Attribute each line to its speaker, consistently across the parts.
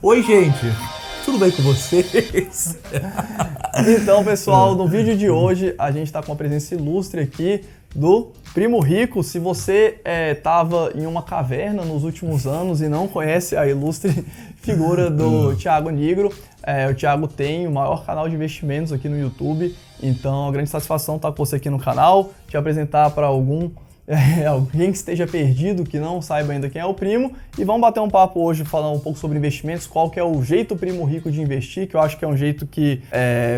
Speaker 1: Oi, gente! Tudo bem com vocês?
Speaker 2: Então, pessoal, no vídeo de hoje a gente está com a presença ilustre aqui do Primo Rico. Se você estava em uma caverna nos últimos anos e não conhece a ilustre figura do Thiago Nigro, o Thiago tem o maior canal de investimentos aqui no YouTube, então é uma grande satisfação estar com você aqui no canal, te apresentar para alguém que esteja perdido, que não saiba ainda quem é o Primo, e vamos bater um papo hoje falando um pouco sobre investimentos, qual que é o jeito Primo Rico de investir, que eu acho que é um jeito que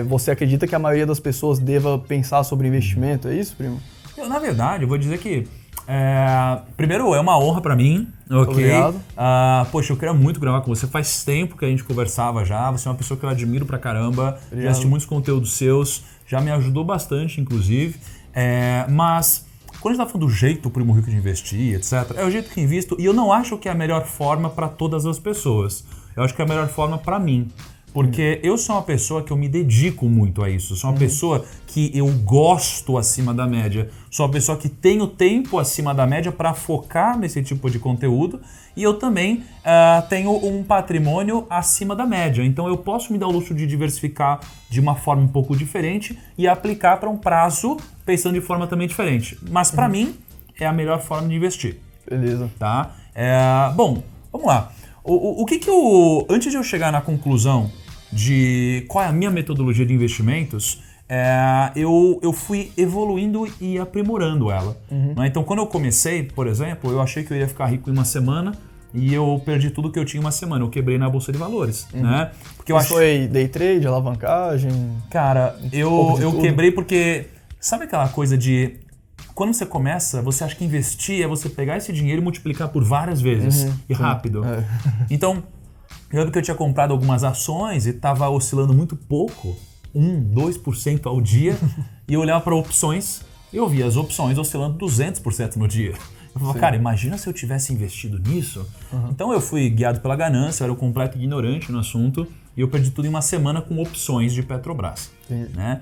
Speaker 2: você acredita que a maioria das pessoas deva pensar sobre investimento, é isso, Primo?
Speaker 1: Na verdade, eu vou dizer que, primeiro, é uma honra pra mim, ok?
Speaker 2: Obrigado.
Speaker 1: Poxa, eu queria muito gravar com você, faz tempo que a gente conversava já, você é uma pessoa que eu admiro pra caramba,
Speaker 2: Obrigado.
Speaker 1: Já assisti muitos conteúdos seus, já me ajudou bastante, inclusive, mas... Quando a gente tá falando do jeito Primo Rico de investir, etc., é o jeito que invisto e eu não acho que é a melhor forma para todas as pessoas. Eu acho que é a melhor forma para mim. Porque eu sou uma pessoa que eu me dedico muito a isso. Sou uma pessoa que eu gosto acima da média. Sou uma pessoa que tenho tempo acima da média para focar nesse tipo de conteúdo. E eu também tenho um patrimônio acima da média. Então eu posso me dar o luxo de diversificar de uma forma um pouco diferente e aplicar para um prazo pensando de forma também diferente. Mas para mim é a melhor forma de investir.
Speaker 2: Beleza.
Speaker 1: Tá? Bom, vamos lá. O que eu... Antes de eu chegar na conclusão de qual é a minha metodologia de investimentos, eu fui evoluindo e aprimorando ela. Né? Então, quando eu comecei, por exemplo, eu achei que eu ia ficar rico em uma semana e eu perdi tudo que eu tinha em uma semana. Eu quebrei na Bolsa de Valores. Né? Porque
Speaker 2: Isso foi day trade, alavancagem?
Speaker 1: Cara, eu quebrei porque... Sabe aquela coisa de... Quando você começa, você acha que investir é você pegar esse dinheiro e multiplicar por várias vezes e rápido. Então, eu lembro que eu tinha comprado algumas ações e estava oscilando muito pouco, 2% ao dia, e eu olhava para opções e eu via as opções oscilando 200% no dia. Eu falava, cara, imagina se eu tivesse investido nisso. Então eu fui guiado pela ganância, eu era um completo ignorante no assunto e eu perdi tudo em uma semana com opções de Petrobras. Né?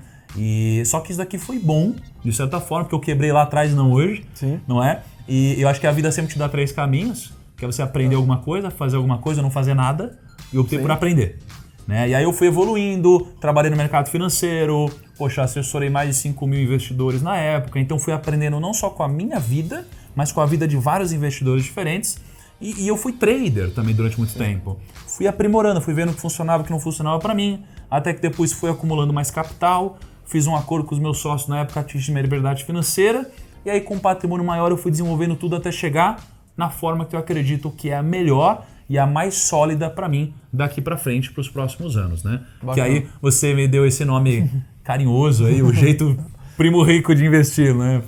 Speaker 1: Só que isso daqui foi bom, de certa forma, porque eu quebrei lá atrás e não hoje, não é? E eu acho que a vida sempre te dá 3 caminhos, que é você aprender alguma coisa, fazer alguma coisa, não fazer nada, e eu optei por aprender. Né? E aí eu fui evoluindo, trabalhei no mercado financeiro, poxa, assessorei mais de 5 mil investidores na época, então fui aprendendo não só com a minha vida, mas com a vida de vários investidores diferentes, e eu fui trader também durante muito tempo. Fui aprimorando, fui vendo o que funcionava e o que não funcionava para mim, até que depois fui acumulando mais capital, fiz um acordo com os meus sócios na época, atingi minha liberdade financeira, e aí com um patrimônio maior eu fui desenvolvendo tudo até chegar na forma que eu acredito que é a melhor e a mais sólida para mim daqui para frente, para os próximos anos, né? Bacana. Que aí você me deu esse nome carinhoso aí, o jeito Primo Rico de investir, né?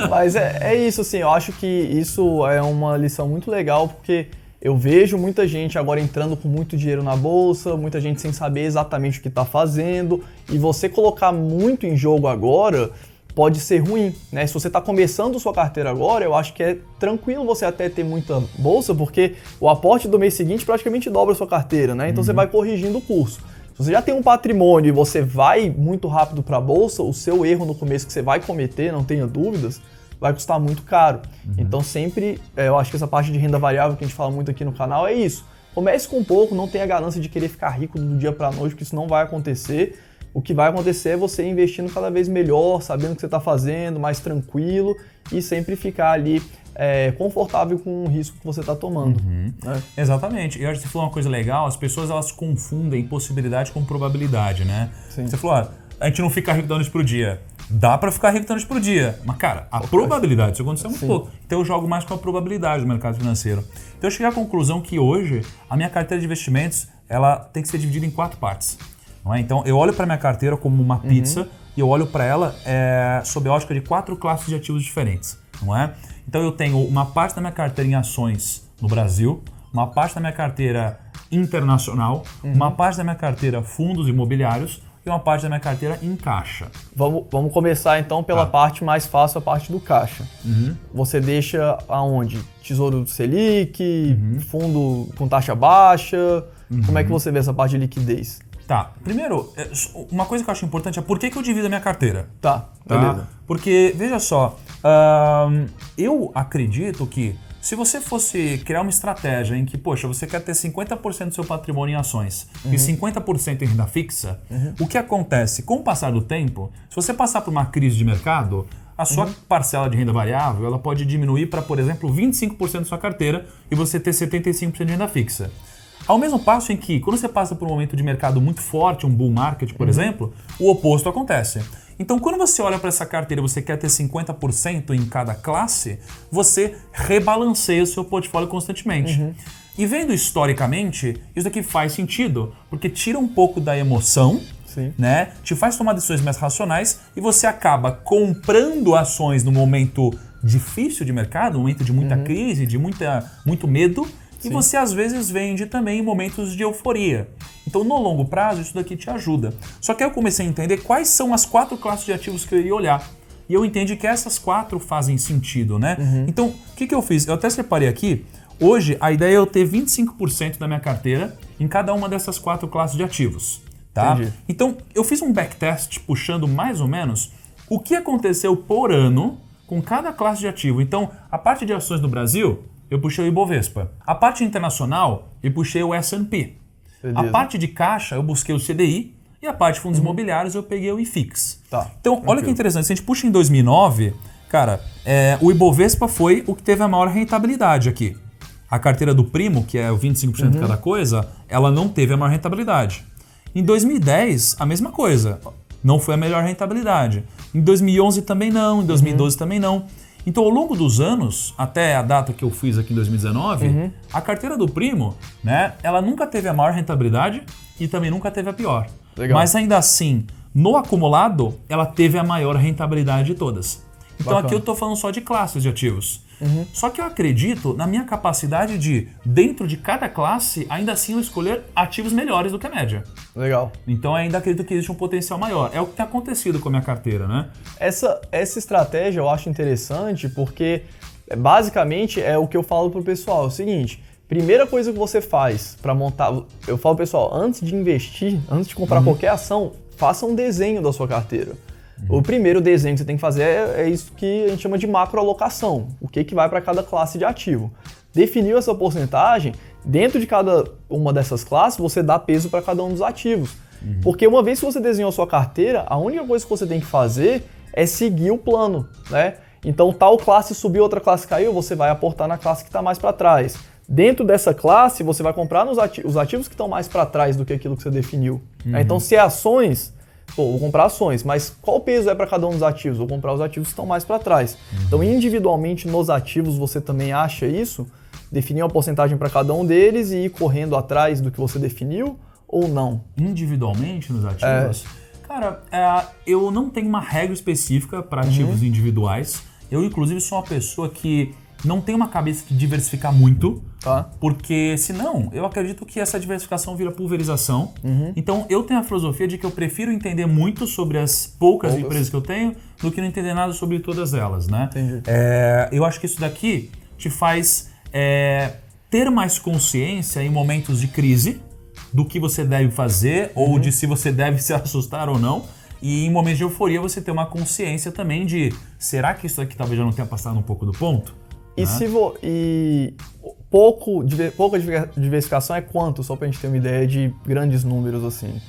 Speaker 2: Mas é isso, assim, eu acho que isso é uma lição muito legal, porque eu vejo muita gente agora entrando com muito dinheiro na bolsa, muita gente sem saber exatamente o que está fazendo, e você colocar muito em jogo agora pode ser ruim, né? Se você está começando sua carteira agora, eu acho que é tranquilo você até ter muita bolsa, porque o aporte do mês seguinte praticamente dobra a sua carteira, né? Então você vai corrigindo o curso. Se você já tem um patrimônio e você vai muito rápido para a bolsa, o seu erro no começo que você vai cometer, não tenha dúvidas, vai custar muito caro. Então sempre, eu acho que essa parte de renda variável que a gente fala muito aqui no canal é isso. Comece com pouco, não tenha ganância de querer ficar rico do dia para a noite, porque isso não vai acontecer. O que vai acontecer é você investindo cada vez melhor, sabendo o que você está fazendo, mais tranquilo e sempre ficar ali confortável com o risco que você está tomando. Né?
Speaker 1: Exatamente. E eu acho que você falou uma coisa legal, as pessoas elas confundem possibilidade com probabilidade, né?
Speaker 2: Sim.
Speaker 1: Você falou, a gente não fica rico da noite pro dia. Dá pra ficar rico da noite pro dia. Mas, cara, a probabilidade, isso aconteceu muito pouco. Então eu jogo mais com a probabilidade do mercado financeiro. Então eu cheguei à conclusão que hoje a minha carteira de investimentos ela tem que ser dividida em 4 partes. Não é? Então eu olho para minha carteira como uma pizza e eu olho para ela sob a ótica de 4 classes de ativos diferentes. Não é? Então eu tenho uma parte da minha carteira em ações no Brasil, uma parte da minha carteira internacional, uma parte da minha carteira fundos imobiliários e uma parte da minha carteira em caixa.
Speaker 2: Vamos começar então pela parte mais fácil, a parte do caixa. Você deixa aonde? Tesouro Selic, fundo com taxa baixa? Como é que você vê essa parte de liquidez?
Speaker 1: Tá, primeiro, uma coisa que eu acho importante é por que eu divido a minha carteira.
Speaker 2: Tá, beleza.
Speaker 1: Porque, veja só, eu acredito que se você fosse criar uma estratégia em que, poxa, você quer ter 50% do seu patrimônio em ações e 50% em renda fixa, o que acontece? Com o passar do tempo, se você passar por uma crise de mercado, a sua parcela de renda variável ela pode diminuir para, por exemplo, 25% da sua carteira e você ter 75% de renda fixa. Ao mesmo passo em que, quando você passa por um momento de mercado muito forte, um bull market, por exemplo, o oposto acontece. Então, quando você olha para essa carteira e você quer ter 50% em cada classe, você rebalanceia o seu portfólio constantemente. E vendo historicamente, isso daqui faz sentido, porque tira um pouco da emoção, né? Te faz tomar decisões mais racionais e você acaba comprando ações no momento difícil de mercado, no momento de muita crise, de muito medo, e você às vezes vende também em momentos de euforia. Então, no longo prazo, isso daqui te ajuda. Só que aí eu comecei a entender quais são as 4 classes de ativos que eu iria olhar. E eu entendi que essas 4 fazem sentido, né? Então, o que eu fiz? Eu até separei aqui. Hoje, a ideia é eu ter 25% da minha carteira em cada uma dessas 4 classes de ativos. Tá? Então, eu fiz um backtest puxando mais ou menos o que aconteceu por ano com cada classe de ativo. Então, a parte de ações no Brasil, eu puxei o Ibovespa. A parte internacional, eu puxei o S&P. A parte de caixa, eu busquei o CDI. E a parte de fundos imobiliários, eu peguei o IFIX. Então, olha que interessante. Se a gente puxa em 2009, cara, o Ibovespa foi o que teve a maior rentabilidade aqui. A carteira do Primo, que é o 25% de cada coisa, ela não teve a maior rentabilidade. Em 2010, a mesma coisa. Não foi a melhor rentabilidade. Em 2011 também não, em 2012 também não. Então, ao longo dos anos, até a data que eu fiz aqui em 2019, a carteira do Primo, né, ela nunca teve a maior rentabilidade e também nunca teve a pior. Mas ainda assim, no acumulado, ela teve a maior rentabilidade de todas. Então aqui eu estou falando só de classes de ativos. Só que eu acredito na minha capacidade de, dentro de cada classe, ainda assim eu escolher ativos melhores do que a média. Então eu ainda acredito que existe um potencial maior. É o que tem acontecido com a minha carteira, né? Essa
Speaker 2: estratégia eu acho interessante porque, basicamente, é o que eu falo pro pessoal. É o seguinte, primeira coisa que você faz para montar... Eu falo, pessoal, antes de investir, antes de comprar qualquer ação, faça um desenho da sua carteira. O primeiro desenho que você tem que fazer é isso que a gente chama de macroalocação. O que vai para cada classe de ativo. Definiu essa porcentagem, dentro de cada uma dessas classes, você dá peso para cada um dos ativos. Porque uma vez que você desenhou a sua carteira, a única coisa que você tem que fazer é seguir o plano, né? Então, tal classe subiu, outra classe caiu, você vai aportar na classe que está mais para trás. Dentro dessa classe, você vai comprar os ativos que estão mais para trás do que aquilo que você definiu. Então, se é ações... vou comprar ações, mas qual peso é para cada um dos ativos? Vou comprar os ativos que estão mais para trás. Então, individualmente nos ativos, você também acha isso? Definir uma porcentagem para cada um deles e ir correndo atrás do que você definiu ou não?
Speaker 1: Individualmente nos ativos? Cara, eu não tenho uma regra específica para ativos individuais. Eu, inclusive, sou uma pessoa que não tem uma cabeça de diversificar muito, porque senão eu acredito que essa diversificação vira pulverização. Então eu tenho a filosofia de que eu prefiro entender muito sobre as poucas empresas que eu tenho do que não entender nada sobre todas elas, né? Eu acho que isso daqui te faz ter mais consciência em momentos de crise do que você deve fazer ou de se você deve se assustar ou não. E em momentos de euforia você ter uma consciência também de será que isso aqui talvez já não tenha passado um pouco do ponto?
Speaker 2: E pouca diversificação é quanto? Só pra gente ter uma ideia de grandes números assim.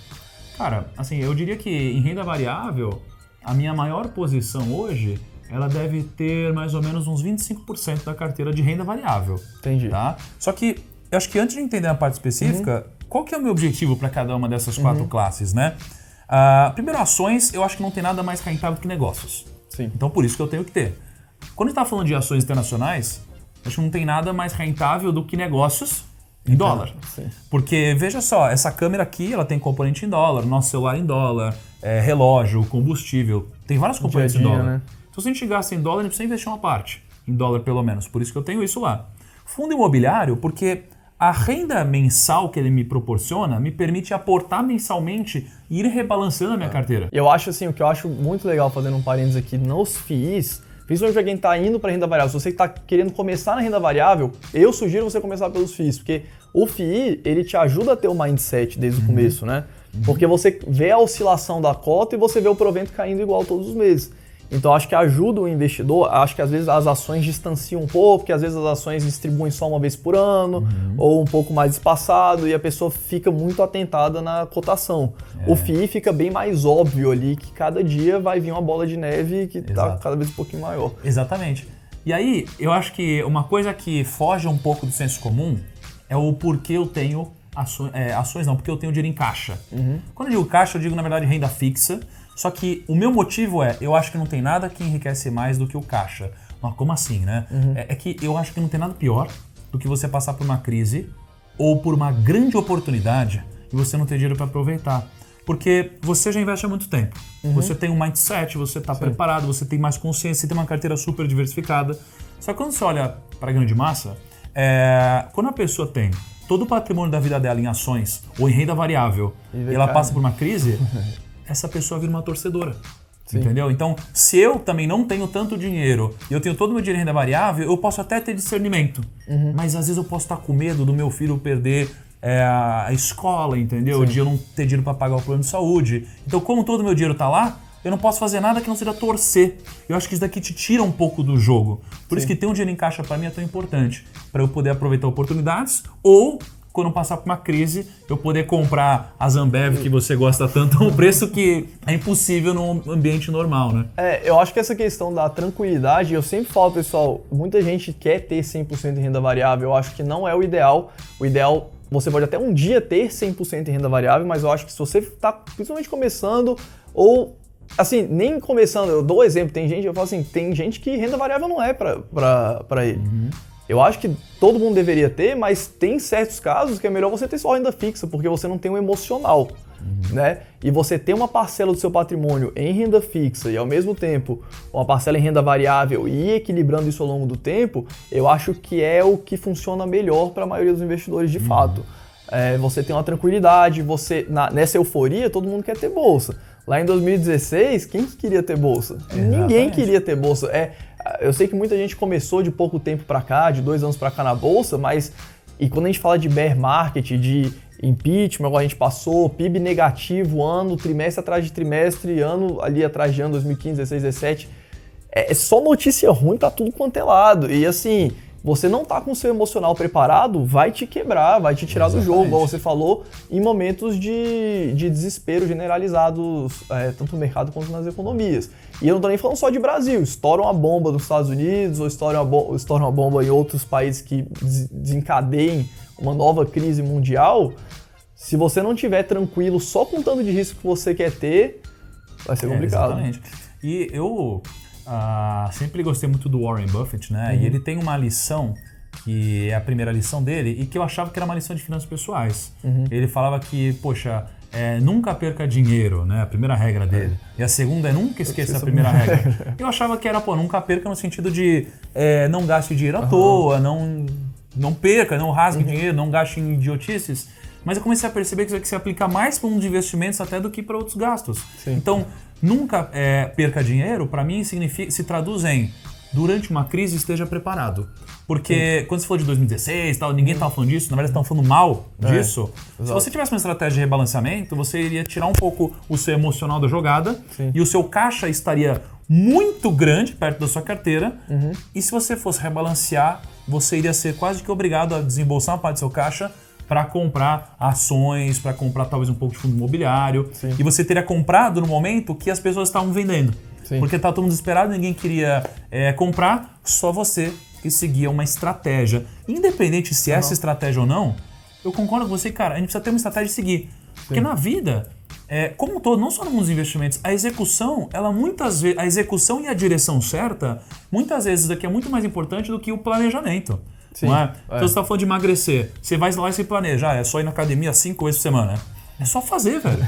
Speaker 1: Cara, assim, eu diria que em renda variável, a minha maior posição hoje, ela deve ter mais ou menos uns 25% da carteira de renda variável.
Speaker 2: Entendi.
Speaker 1: Tá? Só que eu acho que antes de entender a parte específica, qual que é o meu objetivo para cada uma dessas 4 classes, né? Primeiro, ações, eu acho que não tem nada mais rentável do que negócios. Então, por isso que eu tenho que ter. Quando a gente está falando de ações internacionais, acho que não tem nada mais rentável do que negócios em dólar. Porque, veja só, essa câmera aqui, ela tem componente em dólar, nosso celular em dólar, relógio, combustível, tem vários componentes em dólar. Né? Então, se a gente gasta em dólar, a gente precisa investir uma parte, em dólar pelo menos, por isso que eu tenho isso lá. Fundo imobiliário, porque a renda mensal que ele me proporciona me permite aportar mensalmente e ir rebalanceando a minha carteira.
Speaker 2: Eu acho assim, o que eu acho muito legal, fazendo um parênteses aqui, nos FIIs, principalmente para quem está indo para renda variável, se você está querendo começar na renda variável, eu sugiro você começar pelos FIIs, porque o FII, ele te ajuda a ter o mindset desde o começo, né? Porque você vê a oscilação da cota e você vê o provento caindo igual todos os meses. Então acho que ajuda o investidor, acho que às vezes as ações distanciam um pouco, porque às vezes as ações distribuem só uma vez por ano, ou um pouco mais espaçado, e a pessoa fica muito atentada na cotação. O FII fica bem mais óbvio ali, que cada dia vai vir uma bola de neve que está cada vez um pouquinho maior.
Speaker 1: Exatamente. E aí, eu acho que uma coisa que foge um pouco do senso comum é o porquê eu tenho ações não, porque eu tenho dinheiro em caixa. Quando eu digo caixa, eu digo na verdade renda fixa. Só que o meu motivo eu acho que não tem nada que enriquece mais do que o caixa. Mas como assim, né? É que eu acho que não tem nada pior do que você passar por uma crise ou por uma grande oportunidade e você não ter dinheiro para aproveitar. Porque você já investe há muito tempo. Você tem um mindset, você está preparado, você tem mais consciência, você tem uma carteira super diversificada. Só que quando você olha para a grande massa, quando a pessoa tem todo o patrimônio da vida dela em ações ou em renda variável e ela passa por uma crise, essa pessoa vira uma torcedora. Entendeu? Então, se eu também não tenho tanto dinheiro e eu tenho todo o meu dinheiro em renda variável, eu posso até ter discernimento. Mas às vezes eu posso estar com medo do meu filho perder a escola, entendeu? De eu não ter dinheiro para pagar o plano de saúde. Então, como todo o meu dinheiro está lá, eu não posso fazer nada que não seja torcer. Eu acho que isso daqui te tira um pouco do jogo. Por isso que ter um dinheiro em caixa para mim é tão importante. Para eu poder aproveitar oportunidades ou, quando passar por uma crise, eu poder comprar a Ambev que você gosta tanto a um preço que é impossível num ambiente normal, né?
Speaker 2: Eu acho que essa questão da tranquilidade, eu sempre falo, pessoal, muita gente quer ter 100% em renda variável, eu acho que não é o ideal. O ideal, você pode até um dia ter 100% em renda variável, mas eu acho que se você está principalmente começando ou, assim, nem começando, eu dou exemplo, eu falo assim, tem gente que renda variável não é para ele. Eu acho que todo mundo deveria ter, mas tem certos casos que é melhor você ter só renda fixa, porque você não tem um emocional, né? E você ter uma parcela do seu patrimônio em renda fixa e ao mesmo tempo uma parcela em renda variável e ir equilibrando isso ao longo do tempo, eu acho que é o que funciona melhor para a maioria dos investidores de fato. Você tem uma tranquilidade, nessa euforia todo mundo quer ter bolsa. Lá em 2016, quem queria ter bolsa? Ninguém queria ter bolsa. Eu sei que muita gente começou de pouco tempo para cá, de 2 anos para cá na bolsa, mas e quando a gente fala de bear market, de impeachment, agora a gente passou, PIB negativo, ano, trimestre atrás de trimestre, ano ali atrás de ano, 2015, 16, 17, é só notícia ruim para tudo quanto é lado. E assim, você não tá com o seu emocional preparado, vai te quebrar, vai te tirar do jogo, como você falou, em momentos de desespero generalizados, tanto no mercado quanto nas economias. E eu não tô nem falando só de Brasil, estoura uma bomba nos Estados Unidos ou estoura uma bomba em outros países que desencadeiem uma nova crise mundial. Se você não estiver tranquilo só com o tanto de risco que você quer ter, vai ser complicado.
Speaker 1: Exatamente. E eu sempre gostei muito do Warren Buffett, né? E ele tem uma lição, que é a primeira lição dele, e que eu achava que era uma lição de finanças pessoais. Ele falava que, poxa, nunca perca dinheiro, né? A primeira regra dele. E a segunda é nunca esqueça a primeira regra. Eu achava que era, nunca perca no sentido de não gaste dinheiro à toa, não perca, não rasgue dinheiro, não gaste em idiotices. Mas eu comecei a perceber que isso aqui se aplica mais para um de investimentos até do que para outros gastos. Então, nunca perca dinheiro, para mim, se traduz em durante uma crise esteja preparado. Porque quando você falou de 2016, ninguém estava falando disso, na verdade estão falando mal disso. Se você tivesse uma estratégia de rebalanceamento, você iria tirar um pouco o seu emocional da jogada e o seu caixa estaria muito grande perto da sua carteira. E se você fosse rebalancear, você iria ser quase que obrigado a desembolsar uma parte do seu caixa para comprar ações, para comprar talvez um pouco de fundo imobiliário. E você teria comprado no momento que as pessoas estavam vendendo. Porque estava todo mundo desesperado, ninguém queria comprar, só você que seguia uma estratégia. Independente se essa estratégia ou não, eu concordo com você, cara, a gente precisa ter uma estratégia de seguir. Porque na vida, como um todo, não só no mundo dos investimentos, a execução, a execução e a direção certa, muitas vezes aqui é muito mais importante do que o planejamento. Não é? Então você está falando de emagrecer, você vai lá e se planeja, é só ir na academia 5 vezes por semana. É só fazer, velho.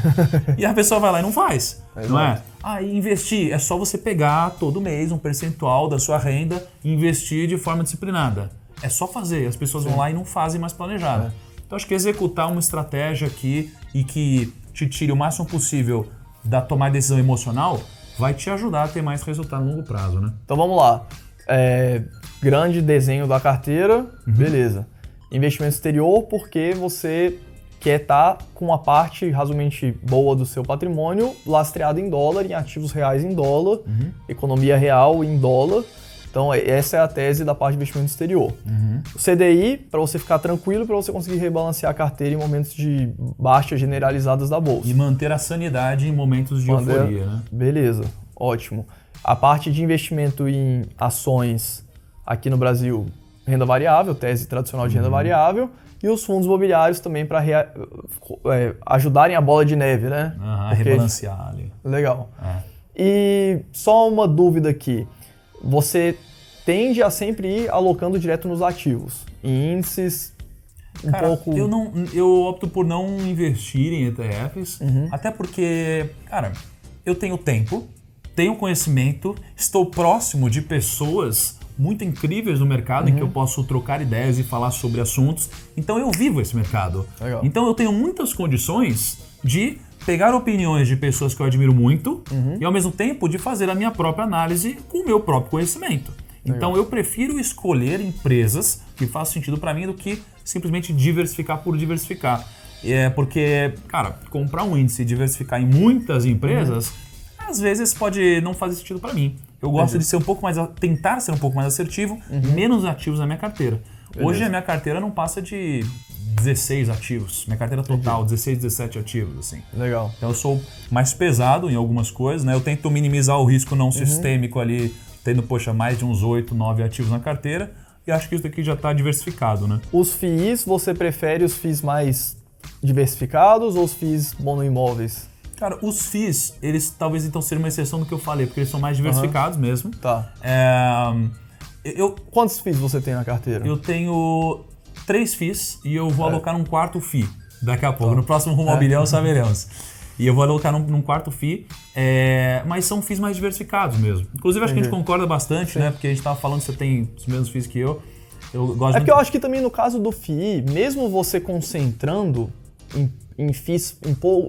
Speaker 1: E a pessoa vai lá e não faz, não é? E investir, é só você pegar todo mês um percentual da sua renda e investir de forma disciplinada. É só fazer, as pessoas vão lá e não fazem mais planejado. Então acho que executar uma estratégia aqui e que te tire o máximo possível da tomar decisão emocional vai te ajudar a ter mais resultado no longo prazo, né?
Speaker 2: Então vamos lá. Grande desenho da carteira, beleza. Investimento exterior porque você que é estar com uma parte razoavelmente boa do seu patrimônio lastreada em dólar, em ativos reais em dólar, economia real em dólar. Então, essa é a tese da parte de investimento exterior. O CDI, para você ficar tranquilo, para você conseguir rebalancear a carteira em momentos de baixas generalizadas da bolsa.
Speaker 1: E manter a sanidade em momentos de euforia, né?
Speaker 2: Beleza, ótimo. A parte de investimento em ações aqui no Brasil, renda variável, tese tradicional de renda variável, e os fundos imobiliários também para ajudarem a bola de neve, né?
Speaker 1: Rebalancear ali.
Speaker 2: Legal. E só uma dúvida aqui. Você tende a sempre ir alocando direto nos ativos, em índices pouco...
Speaker 1: Eu opto por não investir em ETFs, até porque, cara, eu tenho tempo, tenho conhecimento, estou próximo de pessoas muito incríveis no mercado em que eu posso trocar ideias e falar sobre assuntos. Então eu vivo esse mercado.
Speaker 2: Legal.
Speaker 1: Então eu tenho muitas condições de pegar opiniões de pessoas que eu admiro muito e ao mesmo tempo de fazer a minha própria análise com o meu próprio conhecimento. Legal. Então eu prefiro escolher empresas que façam sentido para mim do que simplesmente diversificar por diversificar. Porque, cara, comprar um índice e diversificar em muitas empresas, às vezes pode não fazer sentido para mim. Eu gosto de ser tentar ser um pouco mais assertivo, menos ativos na minha carteira. Hoje a minha carteira não passa de 16 ativos. Minha carteira total, 16, 17 ativos, assim.
Speaker 2: Legal.
Speaker 1: Então eu sou mais pesado em algumas coisas, né? Eu tento minimizar o risco não sistêmico ali, tendo, mais de uns 8, 9 ativos na carteira. E acho que isso daqui já está diversificado, né?
Speaker 2: Os FIIs, você prefere os FIIs mais diversificados ou os FIIs monoimóveis?
Speaker 1: Cara, os FIIs, eles talvez então sejam uma exceção do que eu falei, porque eles são mais diversificados mesmo.
Speaker 2: Tá. Quantos FIIs você tem na carteira?
Speaker 1: Eu tenho 3 FIIs e eu vou alocar um quarto FII daqui a pouco. No próximo Rumo ao Bilhão saberemos. E eu vou alocar num quarto FII, mas são FIIs mais diversificados mesmo. Inclusive, acho que a gente concorda bastante, né? Porque a gente estava falando que você tem os mesmos FIIs que eu. Eu gosto
Speaker 2: porque eu acho que também no caso do FII, mesmo você concentrando em FIIs,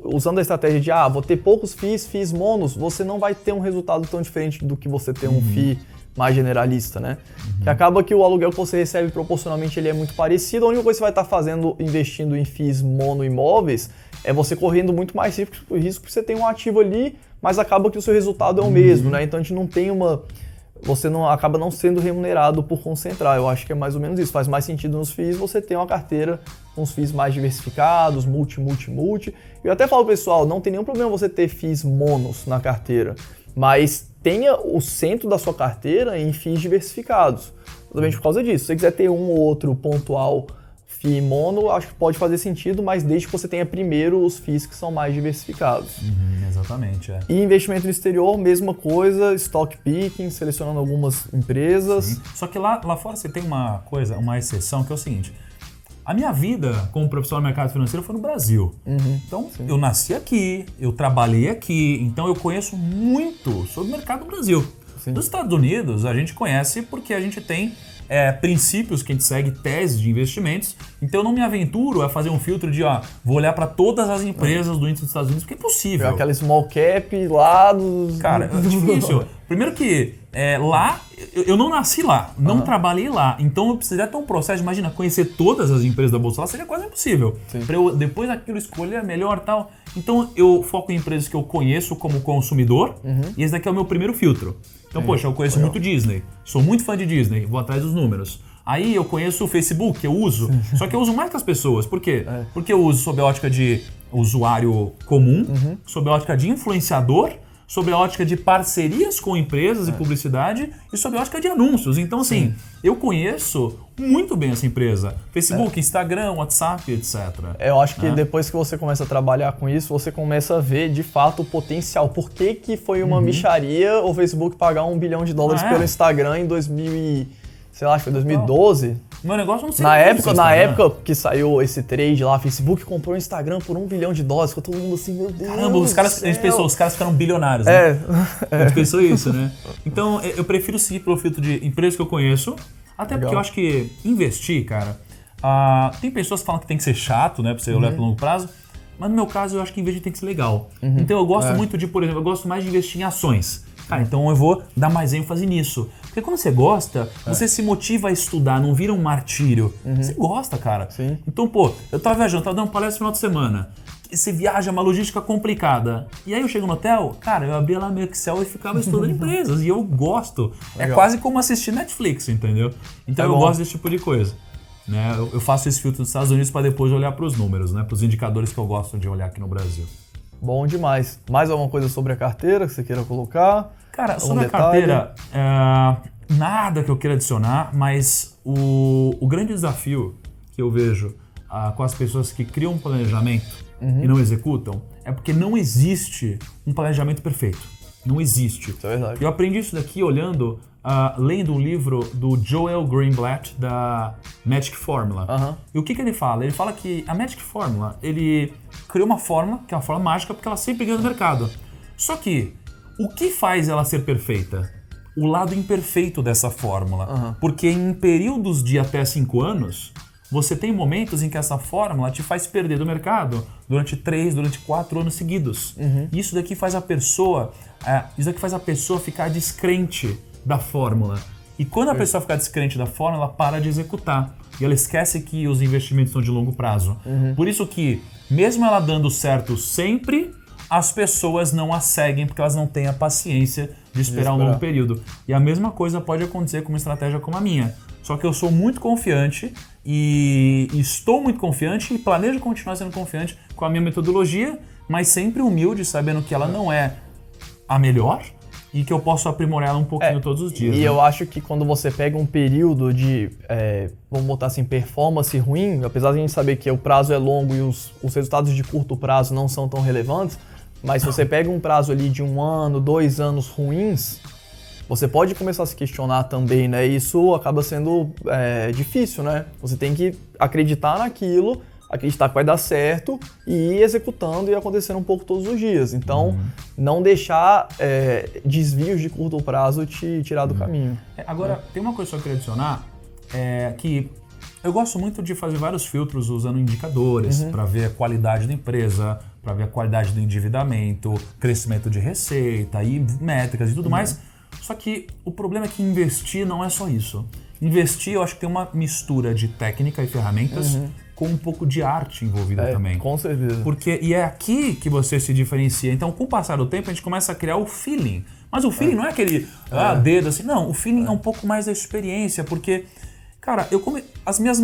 Speaker 2: usando a estratégia de vou ter poucos FIIs monos, você não vai ter um resultado tão diferente do que você ter um FII mais generalista, né? Que acaba que o aluguel que você recebe proporcionalmente ele é muito parecido. A única coisa que você vai estar fazendo, investindo em FIIs monoimóveis, é você correndo muito mais risco porque você tem um ativo ali, mas acaba que o seu resultado é o mesmo, né? Então a gente não tem você acaba não sendo remunerado por concentrar. Eu acho que é mais ou menos isso. Faz mais sentido nos FIIs você ter uma carteira com os FIIs mais diversificados, multi. Eu até falo, pessoal, não tem nenhum problema você ter FIIs monos na carteira, mas tenha o centro da sua carteira em FIIs diversificados. Exatamente por causa disso. Se você quiser ter um ou outro pontual FII mono, acho que pode fazer sentido, mas desde que você tenha primeiro os FIIs que são mais diversificados.
Speaker 1: Exatamente,
Speaker 2: E investimento no exterior, mesma coisa, stock picking, selecionando algumas empresas.
Speaker 1: Sim. Só que lá fora você tem uma exceção, que é o seguinte: a minha vida como profissional do mercado financeiro foi no Brasil. Então, eu nasci aqui, eu trabalhei aqui, então eu conheço muito sobre o mercado do Brasil. Nos Estados Unidos, a gente conhece porque a gente tem princípios que a gente segue, teses de investimentos. Então eu não me aventuro a fazer um filtro de vou olhar para todas as empresas do índice dos Estados Unidos, porque é impossível.
Speaker 2: Aquela small cap lá dos...
Speaker 1: Cara, é difícil. Primeiro que lá, eu não nasci lá, não trabalhei lá, então eu precisaria ter um processo, imagina, conhecer todas as empresas da Bolsa lá seria quase impossível. Para eu depois daquilo escolher a melhor e tal. Então eu foco em empresas que eu conheço como consumidor e esse daqui é o meu primeiro filtro. Então, eu conheço muito Disney, sou muito fã de Disney, vou atrás dos números. Aí eu conheço o Facebook, que eu uso, só que eu uso mais que as pessoas. Por quê? Porque eu uso sob a ótica de usuário comum, sob a ótica de influenciador, sob a ótica de parcerias com empresas e publicidade e sob a ótica de anúncios. Então, assim, eu conheço muito bem essa empresa. Facebook, Instagram, WhatsApp, etc.
Speaker 2: Eu acho que depois que você começa a trabalhar com isso, você começa a ver, de fato, o potencial. Por que foi uma mixaria o Facebook pagar $1 bilhão pelo Instagram em 2012?
Speaker 1: Meu negócio não sei.
Speaker 2: Na época que saiu esse trade lá, Facebook comprou o Instagram por $1 bilhão, ficou todo mundo assim, meu Deus.
Speaker 1: Caramba, os caras ficaram bilionários, né? A gente pensou isso, né? Então, eu prefiro seguir pelo filtro de empresas que eu conheço, até porque eu acho que investir, cara, tem pessoas que falam que tem que ser chato, né, pra você olhar pelo longo prazo, mas no meu caso eu acho que investir tem que ser legal. Então eu gosto muito de, por exemplo, eu gosto mais de investir em ações. Cara, então eu vou dar mais ênfase nisso. Porque quando você gosta, você se motiva a estudar, não vira um martírio. Você gosta, cara.
Speaker 2: Sim.
Speaker 1: Então, pô, eu tava viajando, tava dando palestra no final de semana. E você viaja, uma logística complicada. E aí eu chego no hotel, cara, eu abria lá meu Excel e ficava estudando empresas. E eu gosto.
Speaker 2: Legal.
Speaker 1: É quase como assistir Netflix, entendeu? Então eu gosto desse tipo de coisa. Né? Eu faço esse filtro nos Estados Unidos para depois olhar para os números, né? Para os indicadores que eu gosto de olhar aqui no Brasil.
Speaker 2: Bom demais. Mais alguma coisa sobre a carteira que você queira colocar?
Speaker 1: Cara, sobre a carteira, nada que eu queira adicionar, mas o grande desafio que eu vejo com as pessoas que criam um planejamento e não executam é porque não existe um planejamento perfeito. Não existe.
Speaker 2: Isso é verdade.
Speaker 1: Eu aprendi isso daqui olhando, lendo um livro do Joel Greenblatt, da Magic Formula. E o que ele fala? Ele fala que a Magic Formula, ele criou uma fórmula, que é uma fórmula mágica, porque ela sempre ganha no mercado. Só que, o que faz ela ser perfeita? O lado imperfeito dessa fórmula. Porque em períodos de até 5 anos, você tem momentos em que essa fórmula te faz perder do mercado durante 3, durante 4 anos seguidos. Isso daqui faz a pessoa ficar descrente da fórmula. E quando a pessoa ficar descrente da fórmula, ela para de executar. E ela esquece que os investimentos são de longo prazo. Por isso que, mesmo ela dando certo sempre, as pessoas não a seguem porque elas não têm a paciência de esperar um longo período. E a mesma coisa pode acontecer com uma estratégia como a minha. Só que eu sou muito confiante e estou muito confiante e planejo continuar sendo confiante com a minha metodologia, mas sempre humilde, sabendo que ela não é a melhor e que eu posso aprimorar ela um pouquinho todos os dias.
Speaker 2: E eu acho que quando você pega um período de, vamos botar assim, performance ruim, apesar de a gente saber que o prazo é longo e os resultados de curto prazo não são tão relevantes, mas se você pega um prazo ali de 1 ano, 2 anos ruins, você pode começar a se questionar também, né? Isso acaba sendo difícil, né? Você tem que acreditar naquilo, acreditar que vai dar certo e ir executando e acontecendo um pouco todos os dias. Então, não deixar desvios de curto prazo te tirar do caminho.
Speaker 1: Agora, tem uma coisa que eu queria adicionar, que eu gosto muito de fazer vários filtros usando indicadores para ver a qualidade da empresa, para ver a qualidade do endividamento, crescimento de receita e métricas e tudo mais. Só que o problema é que investir não é só isso. Investir, eu acho que tem uma mistura de técnica e ferramentas com um pouco de arte envolvida também.
Speaker 2: Com certeza.
Speaker 1: E é aqui que você se diferencia. Então, com o passar do tempo, a gente começa a criar o feeling. Mas o feeling não é aquele dedo assim. Não, o feeling é um pouco mais da experiência, porque, cara, os meus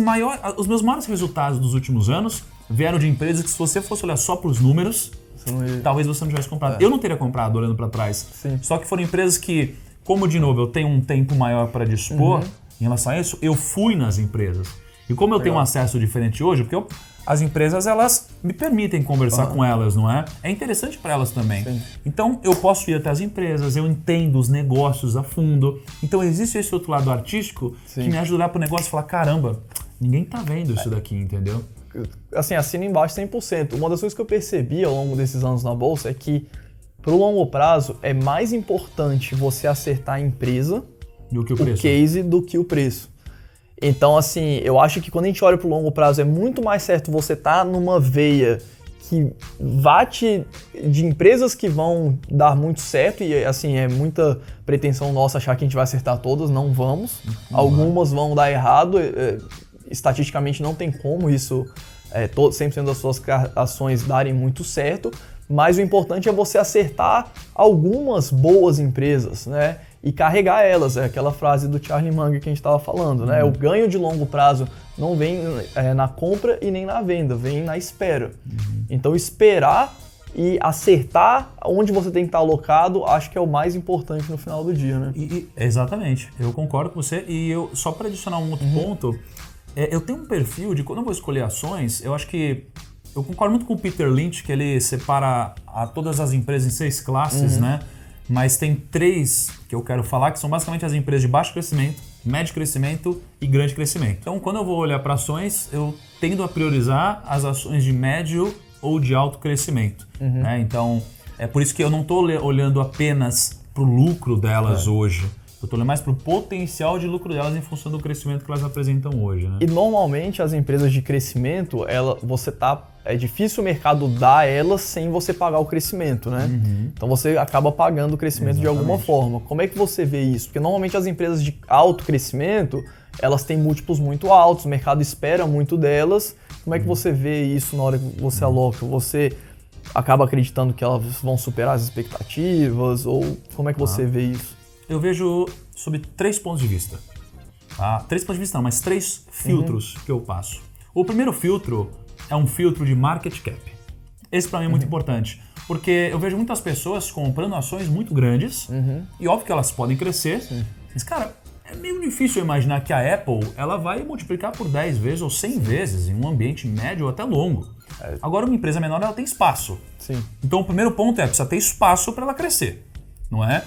Speaker 1: maiores resultados dos últimos anos vieram de empresas que, se você fosse olhar só para os números, talvez você não tivesse comprado. Eu não teria comprado olhando para trás.
Speaker 2: Sim.
Speaker 1: Só que foram empresas que, como de novo eu tenho um tempo maior para dispor em relação a isso, eu fui nas empresas. E como eu tenho um acesso diferente hoje, porque as empresas, elas me permitem conversar com elas, não é? É interessante para elas também.
Speaker 2: Sim.
Speaker 1: Então eu posso ir até as empresas, eu entendo os negócios a fundo. Então existe esse outro lado artístico que me ajuda a olhar para o negócio e falar, caramba, ninguém tá vendo isso daqui, entendeu?
Speaker 2: Assim, assina embaixo 100%. Uma das coisas que eu percebi ao longo desses anos na Bolsa é que, pro longo prazo, é mais importante você acertar a empresa,
Speaker 1: do que o
Speaker 2: case, do que o preço. Então, assim, eu acho que quando a gente olha pro longo prazo, é muito mais certo você estar numa veia que bate de empresas que vão dar muito certo, e assim, é muita pretensão nossa achar que a gente vai acertar todas, não vamos. Algumas vão dar errado, estatisticamente não tem como isso, 100% das suas ações darem muito certo, mas o importante é você acertar algumas boas empresas, né? E carregar elas, é aquela frase do Charlie Munger que a gente estava falando, né? O ganho de longo prazo não vem na compra e nem na venda, vem na espera. Então esperar e acertar onde você tem que estar alocado, acho que é o mais importante no final do dia, né?
Speaker 1: Exatamente, eu concordo com você. E só para adicionar um outro ponto, eu tenho um perfil de quando eu vou escolher ações, eu acho que eu concordo muito com o Peter Lynch, que ele separa todas as empresas em 6 classes, né? Mas tem 3 que eu quero falar, que são basicamente as empresas de baixo crescimento, médio crescimento e grande crescimento. Então, quando eu vou olhar para ações, eu tendo a priorizar as ações de médio ou de alto crescimento. Né? Então, é por isso que eu não estou olhando apenas para o lucro delas hoje. Eu estou olhando mais para o potencial de lucro delas em função do crescimento que elas apresentam hoje, né?
Speaker 2: E normalmente as empresas de crescimento, é difícil o mercado dar elas sem você pagar o crescimento, né? Então você acaba pagando o crescimento de alguma forma. Como é que você vê isso? Porque normalmente as empresas de alto crescimento, elas têm múltiplos muito altos, o mercado espera muito delas. Como é que você vê isso na hora que você aloca? Você acaba acreditando que elas vão superar as expectativas? Ou como é que você vê isso?
Speaker 1: Eu vejo sob 3 pontos de vista. Tá? 3 pontos de vista não, mas 3 filtros que eu passo. O primeiro filtro é um filtro de market cap. Esse para mim é muito importante, porque eu vejo muitas pessoas comprando ações muito grandes e óbvio que elas podem crescer, mas cara, é meio difícil imaginar que a Apple ela vai multiplicar por 10 vezes ou 100 vezes em um ambiente médio ou até longo. Agora uma empresa menor ela tem espaço.
Speaker 2: Sim.
Speaker 1: Então o primeiro ponto é precisa ter espaço para ela crescer, não é?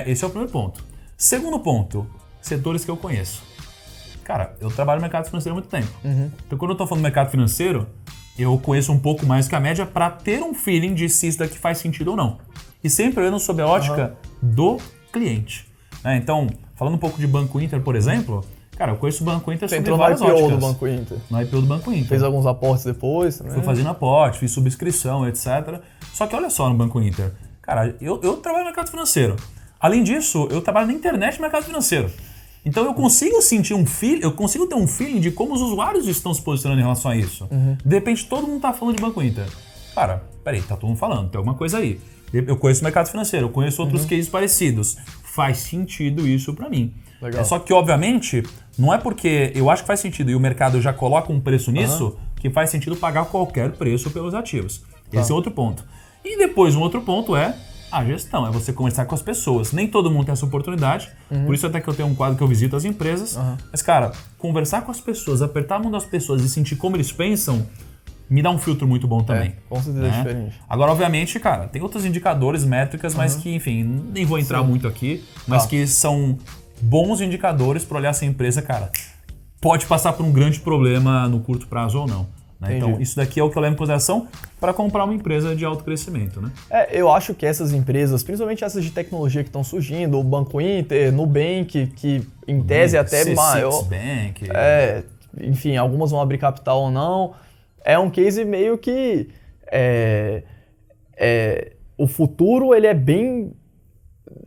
Speaker 1: Esse é o primeiro ponto. Segundo ponto, setores que eu conheço. Cara, eu trabalho no mercado financeiro há muito tempo. Então quando eu estou falando do mercado financeiro, eu conheço um pouco mais que a média para ter um feeling de se isso daqui faz sentido ou não. E sempre olhando sob a ótica do cliente. Então, falando um pouco de Banco Inter, por exemplo, cara, eu conheço o Banco Inter sobre várias óticas.
Speaker 2: Você entrou no IPO do Banco Inter?
Speaker 1: No IPO do Banco Inter.
Speaker 2: Fez alguns aportes depois também?
Speaker 1: Fui fazendo aporte, fiz subscrição, etc. Só que olha só no Banco Inter. Cara, eu trabalho no mercado financeiro. Além disso, eu trabalho na internet no mercado financeiro. Então eu consigo sentir eu consigo ter um feeling de como os usuários estão se posicionando em relação a isso. De repente todo mundo tá falando de Banco Inter. Cara, peraí, tá todo mundo falando, tem alguma coisa aí. Eu conheço o mercado financeiro, eu conheço outros cases parecidos. Faz sentido isso pra mim.
Speaker 2: Legal.
Speaker 1: Só que, obviamente, não é porque eu acho que faz sentido e o mercado já coloca um preço nisso que faz sentido pagar qualquer preço pelos ativos. Esse é outro ponto. E depois um outro ponto é a gestão, é você conversar com as pessoas. Nem todo mundo tem essa oportunidade, por isso até que eu tenho um quadro que eu visito as empresas. Mas, cara, conversar com as pessoas, apertar a mão das pessoas e sentir como eles pensam, me dá um filtro muito bom também.
Speaker 2: Com certeza é diferente.
Speaker 1: Agora, obviamente, cara, tem outros indicadores, métricas, mas que, enfim, nem vou entrar muito aqui, mas que são bons indicadores para olhar se a empresa, cara, pode passar por um grande problema no curto prazo ou não. Né? Então, isso daqui é o que eu levo em consideração para comprar uma empresa de alto crescimento. Né?
Speaker 2: Eu acho que essas empresas, principalmente essas de tecnologia que estão surgindo, o Banco Inter, Nubank, que em tese é até maior.
Speaker 1: Bank.
Speaker 2: Enfim, algumas vão abrir capital ou não. É um case meio que o futuro ele é bem...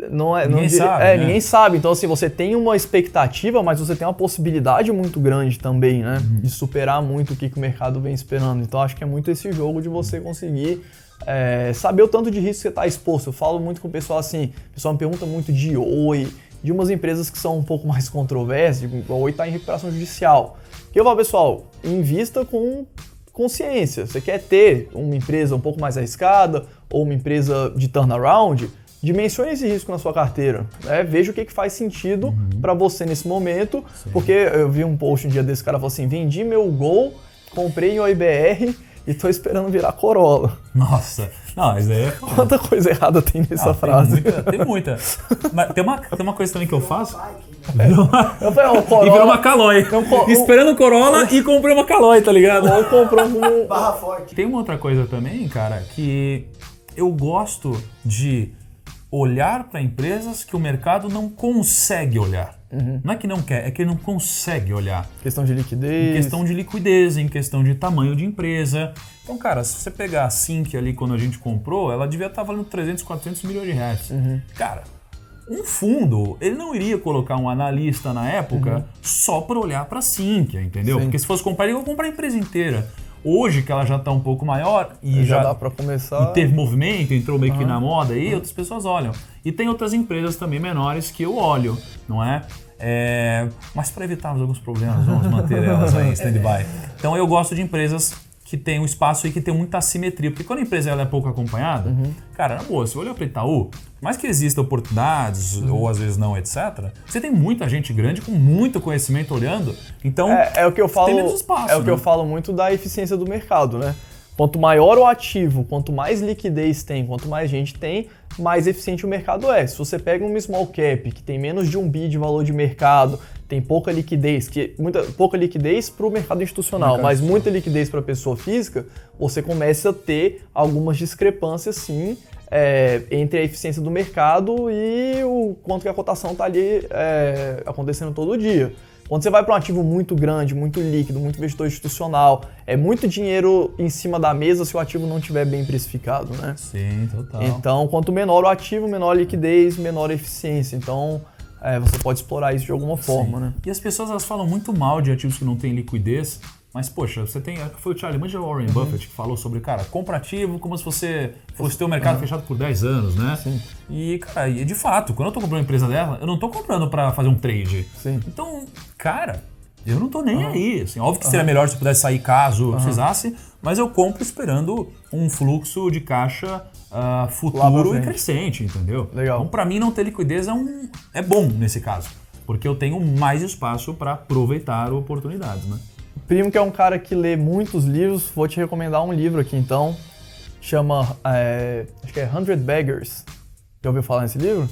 Speaker 2: Ninguém sabe. Então, assim, você tem uma expectativa, mas você tem uma possibilidade muito grande também, né? De superar muito o que o mercado vem esperando. Então, acho que é muito esse jogo de você conseguir saber o tanto de risco que você está exposto. Eu falo muito com o pessoal assim, o pessoal me pergunta muito de Oi, de umas empresas que são um pouco mais controversas, a Oi está em recuperação judicial. E eu falo, pessoal, invista com consciência. Você quer ter uma empresa um pouco mais arriscada ou uma empresa de turnaround, dimensione esse risco na sua carteira. Veja o que faz sentido para você nesse momento, porque eu vi um post um dia desse cara falou assim, vendi meu Gol, comprei em OIBR e tô esperando virar Corolla.
Speaker 1: Nossa, não, isso daí é...
Speaker 2: Quanta coisa errada tem nessa frase?
Speaker 1: Tem muita. Mas tem uma coisa também que eu faço.
Speaker 2: E
Speaker 1: virou uma Caloi. Esperando o Corolla e comprei uma Caloi, tá ligado?
Speaker 2: Ou comprou um...
Speaker 3: Barra forte.
Speaker 1: Tem uma outra coisa também, cara, que eu gosto de olhar para empresas que o mercado não consegue olhar. Não é que não quer, é que ele não consegue olhar.
Speaker 2: Questão de liquidez.
Speaker 1: Em questão de liquidez, em questão de tamanho de empresa. Então, cara, se você pegar a Sync ali quando a gente comprou, ela devia estar valendo 300, 400 milhões de reais. Cara, um fundo, ele não iria colocar um analista na época só para olhar para a Sync, entendeu?
Speaker 2: Sim.
Speaker 1: Porque se fosse comprar, ele ia comprar a empresa inteira. Hoje, que ela já está um pouco maior e
Speaker 2: já dá para começar.
Speaker 1: E teve movimento, entrou meio que na moda aí, outras pessoas olham. E tem outras empresas também menores que eu olho, não é? Mas para evitarmos alguns problemas, vamos manter elas aí em stand-by. Então eu gosto de empresas que tem um espaço e que tem muita assimetria. Porque quando a empresa ela é pouco acompanhada, cara, na boa, se você olhar para Itaú, mais que existam oportunidades, ou às vezes não, etc., você tem muita gente grande com muito conhecimento olhando, então
Speaker 2: é o que eu falo,
Speaker 1: tem menos espaço.
Speaker 2: O que eu falo muito da eficiência do mercado, né? Quanto maior o ativo, quanto mais liquidez tem, quanto mais gente tem, mais eficiente o mercado é. Se você pega uma small cap que tem menos de 1 bi de valor de mercado, tem pouca liquidez, pouca liquidez para o mercado institucional, mas muita liquidez para a pessoa física, você começa a ter algumas discrepâncias sim entre a eficiência do mercado e o quanto que a cotação está ali acontecendo todo dia. Quando você vai para um ativo muito grande, muito líquido, muito investidor institucional, é muito dinheiro em cima da mesa se o ativo não estiver bem precificado, né?
Speaker 1: Sim, total.
Speaker 2: Então, quanto menor o ativo, menor a liquidez, menor a eficiência. Então, você pode explorar isso de alguma forma, né?
Speaker 1: E as pessoas elas falam muito mal de ativos que não têm liquidez, mas, poxa, você tem... Foi o Charlie Munger ou Warren Buffett que falou sobre, cara, compra ativo como se você fosse ter um mercado fechado por 10 anos, né?
Speaker 2: Sim.
Speaker 1: E, cara, de fato, quando eu tô comprando uma empresa dela, eu não tô comprando pra fazer um trade.
Speaker 2: Sim.
Speaker 1: Então, cara, eu não tô nem aí. Assim, óbvio que seria melhor se eu pudesse sair caso precisasse, mas eu compro esperando um fluxo de caixa futuro e crescente, entendeu?
Speaker 2: Legal.
Speaker 1: Então, pra mim, não ter liquidez é bom nesse caso, porque eu tenho mais espaço pra aproveitar oportunidades, né?
Speaker 2: Primo, que é um cara que lê muitos livros, vou te recomendar um livro aqui então, chama, acho que é 100 Beggars. Já ouviu falar nesse livro?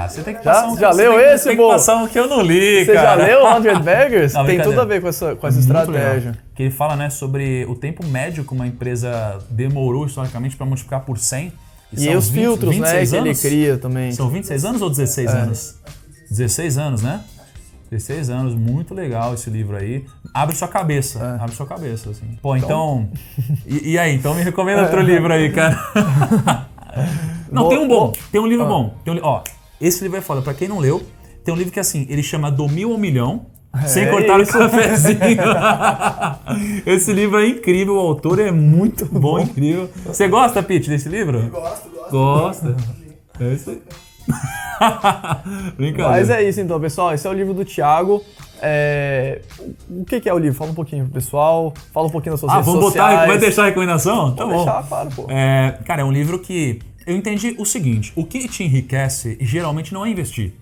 Speaker 1: Você tem que passar
Speaker 2: já leu esse,
Speaker 1: Tem que passar um que eu não li,
Speaker 2: Você
Speaker 1: cara.
Speaker 2: já leu 100 Beggars?
Speaker 1: Não,
Speaker 2: tem tudo a ver com essa estratégia.
Speaker 1: Legal. Que ele fala, né, sobre o tempo médio que uma empresa demorou historicamente para multiplicar por 100.
Speaker 2: E os filtros, né, que ele cria também.
Speaker 1: São 26 anos ou 16 anos? 16 anos, né? 16 anos, muito legal esse livro aí. Abre sua cabeça, assim. Pô, então... e aí, então me recomenda outro livro aí, cara. Não, tem um bom, tem um livro bom. Esse livro é foda, pra quem não leu, tem um livro que assim, ele chama Do Mil ao Milhão, sem cortar o cafezinho. Esse livro é incrível, o autor é muito bom, incrível. Você gosta, Pete, desse livro?
Speaker 3: Eu gosto.
Speaker 1: Gosta. É isso aí.
Speaker 2: Mas é isso então, pessoal. Esse é o livro do Thiago. O que é o livro? Fala um pouquinho pro pessoal. Fala um pouquinho das suas redes
Speaker 1: vamos
Speaker 2: sociais.
Speaker 1: botar, vai deixar a recomendação? Tá bom.
Speaker 2: Vou deixar, claro, pô.
Speaker 1: Cara, é um livro que eu entendi o seguinte: o que te enriquece geralmente não é investir.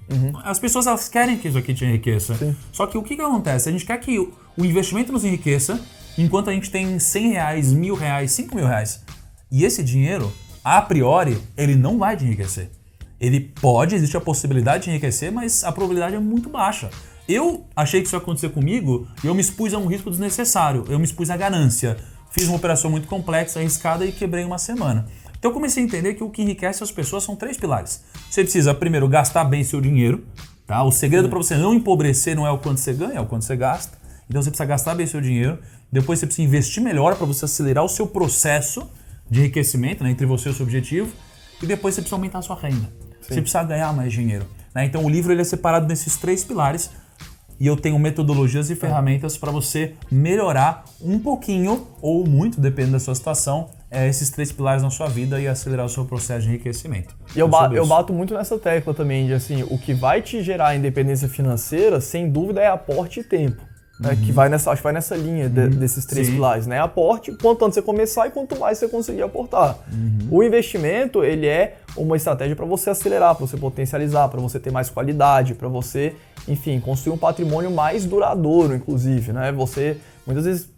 Speaker 1: As pessoas elas querem que isso aqui te enriqueça.
Speaker 2: Sim.
Speaker 1: Só que o que acontece? A gente quer que o investimento nos enriqueça enquanto a gente tem 100 reais, 1.000 reais, 5 mil reais. E esse dinheiro, a priori, ele não vai te enriquecer. Existe a possibilidade de enriquecer, mas a probabilidade é muito baixa. Eu achei que isso ia acontecer comigo e eu me expus a um risco desnecessário. Eu me expus à ganância. Fiz uma operação muito complexa, arriscada e quebrei uma semana. Então eu comecei a entender que o que enriquece as pessoas são 3 pilares. Você precisa, primeiro, gastar bem seu dinheiro. Tá? O segredo para você não empobrecer não é o quanto você ganha, é o quanto você gasta. Então você precisa gastar bem seu dinheiro. Depois você precisa investir melhor para você acelerar o seu processo de enriquecimento, né, entre você e o seu objetivo. E depois você precisa aumentar a sua renda. Você precisa ganhar mais dinheiro. Né? Então o livro ele é separado nesses 3 pilares e eu tenho metodologias e ferramentas para você melhorar um pouquinho ou muito, dependendo da sua situação, esses 3 pilares na sua vida e acelerar o seu processo de enriquecimento.
Speaker 2: E eu bato muito nessa tecla também de assim, o que vai te gerar independência financeira, sem dúvida, é aporte e tempo. Né, que acho que vai nessa linha desses 3 pilares, né? Aporte, quanto antes você começar e quanto mais você conseguir aportar. O investimento, ele é uma estratégia para você acelerar, para você potencializar, para você ter mais qualidade, para você, enfim, construir um patrimônio mais duradouro, inclusive, né? Muitas vezes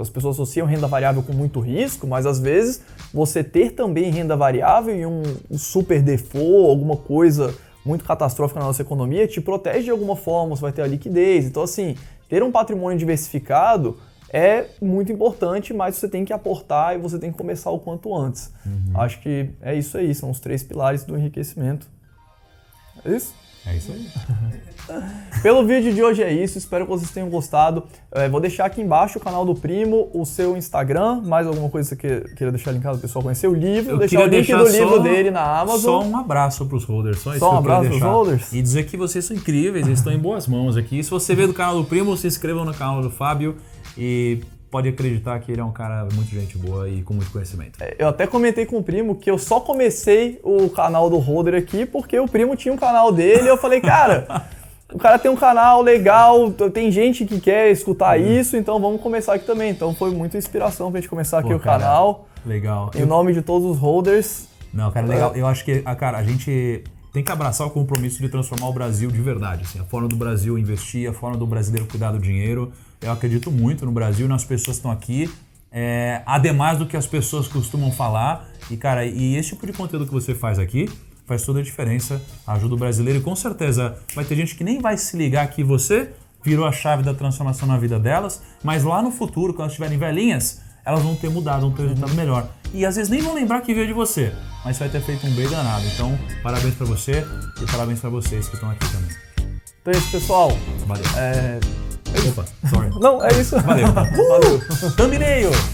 Speaker 2: as pessoas associam renda variável com muito risco, mas às vezes você ter também renda variável e um super default, alguma coisa muito catastrófica na nossa economia, te protege de alguma forma, você vai ter a liquidez. Então, assim, ter um patrimônio diversificado é muito importante, mas você tem que aportar e você tem que começar o quanto antes. Acho que é isso aí, são os 3 pilares do enriquecimento. É isso?
Speaker 1: É isso aí.
Speaker 2: Pelo vídeo de hoje é isso, espero que vocês tenham gostado. Vou deixar aqui embaixo o canal do Primo, o seu Instagram, mais alguma coisa que você queira deixar linkado para o pessoal conhecer o livro, deixar o link do livro dele na Amazon.
Speaker 1: Só um abraço para os holders, só isso
Speaker 2: só
Speaker 1: que
Speaker 2: um
Speaker 1: eu queria
Speaker 2: abraço
Speaker 1: deixar.
Speaker 2: Pros holders.
Speaker 1: E dizer que vocês são incríveis, eles estão em boas mãos aqui. Se você veio do canal do Primo, se inscrevam no canal do Fábio e pode acreditar que ele é um cara muito gente boa e com muito conhecimento.
Speaker 2: Eu até comentei com o Primo que eu só comecei o canal do Holder aqui porque o Primo tinha um canal dele e eu falei, cara, o cara tem um canal legal, tem gente que quer escutar isso, então vamos começar aqui também. Então foi muita inspiração pra gente começar aqui o canal.
Speaker 1: Legal.
Speaker 2: Em nome de todos os holders.
Speaker 1: Não, cara, legal. Eu acho que, cara, a gente tem que abraçar o compromisso de transformar o Brasil de verdade. Assim, a forma do Brasil investir, a forma do brasileiro cuidar do dinheiro. Eu acredito muito no Brasil, nas pessoas que estão aqui. Ademais do que as pessoas costumam falar. E, cara, esse tipo de conteúdo que você faz aqui faz toda a diferença, ajuda o brasileiro. E com certeza vai ter gente que nem vai se ligar que você virou a chave da transformação na vida delas, mas lá no futuro, quando elas estiverem velhinhas, elas vão ter mudado, vão ter um resultado melhor. E às vezes nem vão lembrar que veio de você, mas você vai ter feito um bem danado. Então, parabéns pra você e parabéns pra vocês que estão aqui também.
Speaker 2: Então é isso, pessoal.
Speaker 1: Valeu. Opa, sorry.
Speaker 2: Não, é isso.
Speaker 1: Valeu.
Speaker 2: Valeu.
Speaker 1: Thumbnail!